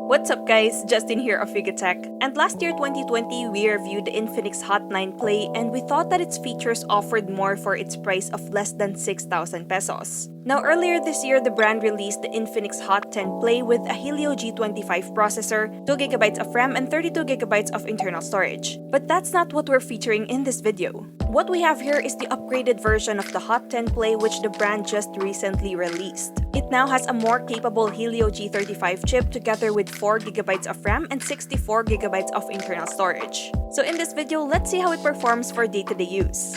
What's up guys, Justin here of Tech. And last year 2020, we reviewed the Infinix Hot 9 Play and we thought that its features offered more for its price of less than 6,000 pesos. Now earlier this year, the brand released the Infinix Hot 10 Play with a Helio G25 processor, 2GB of RAM and 32GB of internal storage. But that's not what we're featuring in this video. What we have here is the upgraded version of the Hot 10 Play which the brand just recently released. It now has a more capable Helio G35 chip together with 4GB of RAM and 64GB of internal storage. So in this video, let's see how it performs for day-to-day use.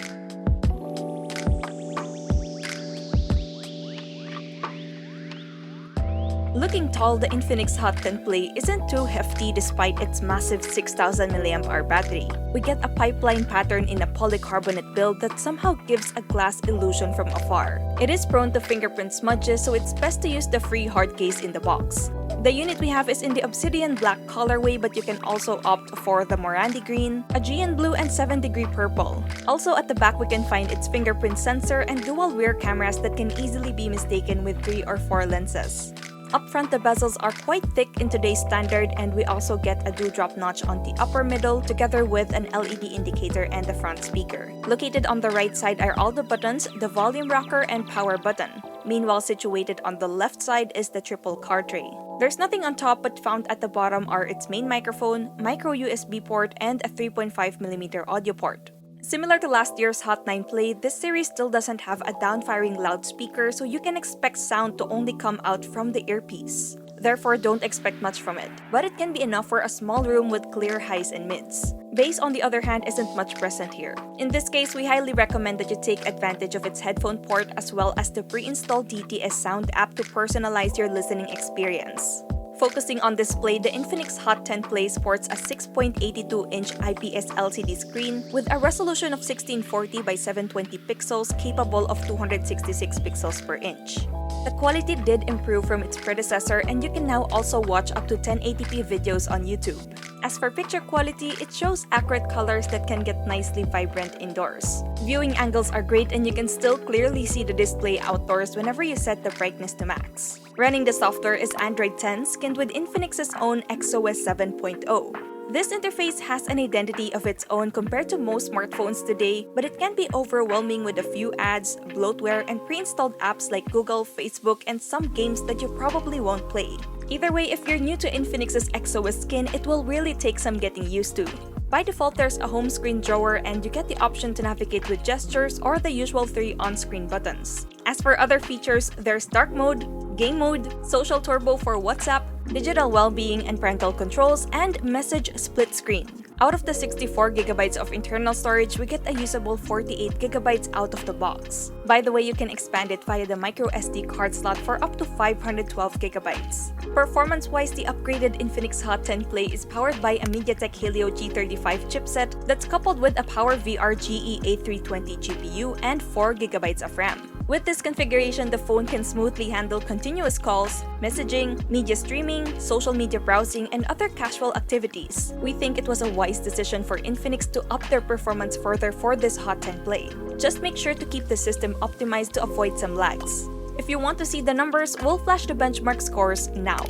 Looking tall, the Infinix Hot 10 Play isn't too hefty despite its massive 6,000 mAh battery. We get a pipeline pattern in a polycarbonate build that somehow gives a glass illusion from afar. It is prone to fingerprint smudges, so it's best to use the free hard case in the box. The unit we have is in the obsidian black colorway, but you can also opt for the Morandi green, Aegean blue, and 7-degree purple. Also at the back we can find its fingerprint sensor and dual rear cameras that can easily be mistaken with 3 or 4 lenses. Up front, the bezels are quite thick in today's standard, and we also get a dewdrop notch on the upper middle together with an LED indicator and the front speaker. Located on the right side are all the buttons, the volume rocker, and power button. Meanwhile, situated on the left side is the triple card tray. There's nothing on top, but found at the bottom are its main microphone, micro USB port, and a 3.5mm audio port. Similar to last year's Hot 9 Play, this series still doesn't have a down-firing loudspeaker, so you can expect sound to only come out from the earpiece. Therefore, don't expect much from it. But it can be enough for a small room with clear highs and mids. Bass, on the other hand, isn't much present here. In this case, we highly recommend that you take advantage of its headphone port as well as the pre-installed DTS sound app to personalize your listening experience. Focusing on display, the Infinix Hot 10 Play sports a 6.82-inch IPS LCD screen with a resolution of 1640 by 720 pixels capable of 266 pixels per inch. The quality did improve from its predecessor, and you can now also watch up to 1080p videos on YouTube. As for picture quality, it shows accurate colors that can get nicely vibrant indoors. Viewing angles are great, and you can still clearly see the display outdoors whenever you set the brightness to max. Running the software is Android 10 skinned with Infinix's own XOS 7.0. This interface has an identity of its own compared to most smartphones today, but it can be overwhelming with a few ads, bloatware, and pre-installed apps like Google, Facebook, and some games that you probably won't play. Either way, if you're new to Infinix's XOS skin, it will really take some getting used to. By default, there's a home screen drawer, and you get the option to navigate with gestures or the usual 3 on-screen buttons. As for other features, there's dark mode, game mode, social turbo for WhatsApp, digital well-being and parental controls, and message split screen. Out of the 64GB of internal storage, we get a usable 48GB out of the box. By the way, you can expand it via the micro SD card slot for up to 512GB. Performance-wise, the upgraded Infinix Hot 10 Play is powered by a MediaTek Helio G35 chipset that's coupled with a PowerVR GE A320 GPU and 4GB of RAM. With this configuration, the phone can smoothly handle continuous calls, messaging, media streaming, social media browsing, and other casual activities. We think it was a wise decision for Infinix to up their performance further for this Hot 10 Play. Just make sure to keep the system optimized to avoid some lags. If you want to see the numbers, we'll flash the benchmark scores now.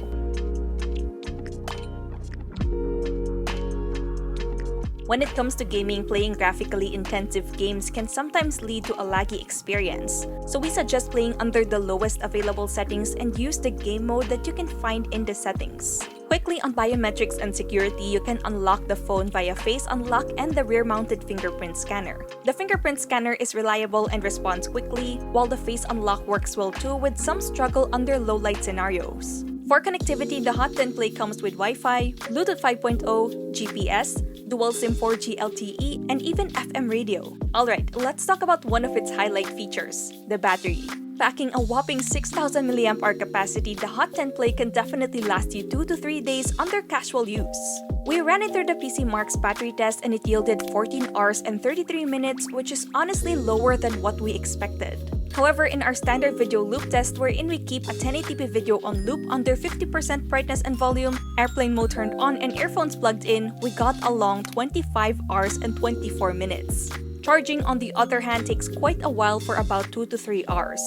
When it comes to gaming, playing graphically intensive games can sometimes lead to a laggy experience. So we suggest playing under the lowest available settings and use the game mode that you can find in the settings. Quickly on biometrics and security, you can unlock the phone via face unlock and the rear-mounted fingerprint scanner. The fingerprint scanner is reliable and responds quickly, while the face unlock works well too with some struggle under low-light scenarios. For connectivity, the Hot 10 Play comes with Wi-Fi, Bluetooth 5.0, GPS, dual SIM 4G LTE, and even FM radio. Alright, let's talk about one of its highlight features, the battery. Packing a whopping 6,000 mAh capacity, the Hot 10 Play can definitely last you 2 to 3 days under casual use. We ran it through the PC Mark's battery test and it yielded 14 hours and 33 minutes, which is honestly lower than what we expected. However, in our standard video loop test wherein we keep a 1080p video on loop under 50% brightness and volume, airplane mode turned on, and earphones plugged in, we got a long 25 hours and 24 minutes. Charging, on the other hand, takes quite a while for about 2 to 3 hours.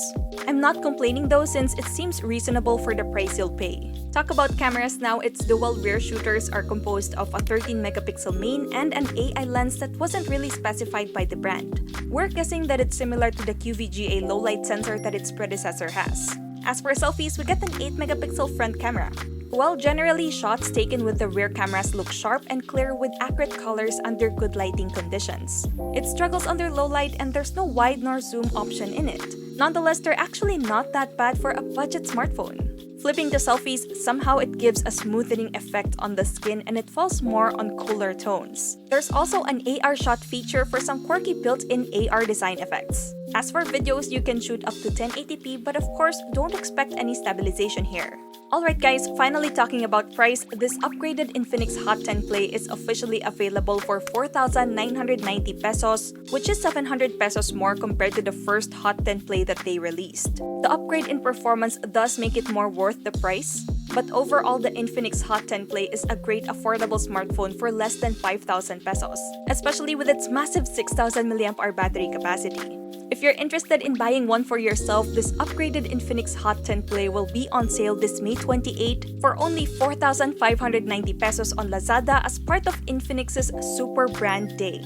I'm not complaining though, since it seems reasonable for the price you'll pay. Talk about cameras now, its dual rear shooters are composed of a 13 megapixel main and an AI lens that wasn't really specified by the brand. We're guessing that it's similar to the QVGA low light sensor that its predecessor has. As for selfies, we get an 8 megapixel front camera. While generally shots taken with the rear cameras look sharp and clear with accurate colors under good lighting conditions, it struggles under low light and there's no wide nor zoom option in it. Nonetheless, they're actually not that bad for a budget smartphone. Flipping to selfies, somehow it gives a smoothing effect on the skin and it falls more on cooler tones. There's also an AR shot feature for some quirky built-in AR design effects. As for videos, you can shoot up to 1080p, but of course, don't expect any stabilization here. Alright guys, finally talking about price, this upgraded Infinix Hot 10 Play is officially available for 4,990 pesos, which is 700 pesos more compared to the first Hot 10 Play that they released. The upgrade in performance does make it more worth the price, but overall the Infinix Hot 10 Play is a great affordable smartphone for less than 5,000 pesos, especially with its massive 6,000 mAh battery capacity. If you're interested in buying one for yourself, this upgraded Infinix Hot 10 Play will be on sale this May 28 for only 4,590 pesos on Lazada as part of Infinix's Super Brand Day.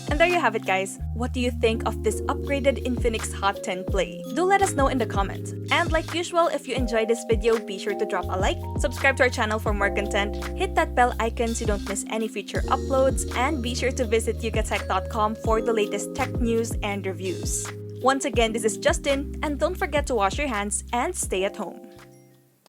And there you have it guys. What do you think of this upgraded Infinix Hot 10 Play? Do let us know in the comments. And like usual, if you enjoyed this video, be sure to drop a like, subscribe to our channel for more content, hit that bell icon so you don't miss any future uploads, and be sure to visit yugatech.com for the latest tech news and reviews. Once again, this is Justin, and don't forget to wash your hands and stay at home.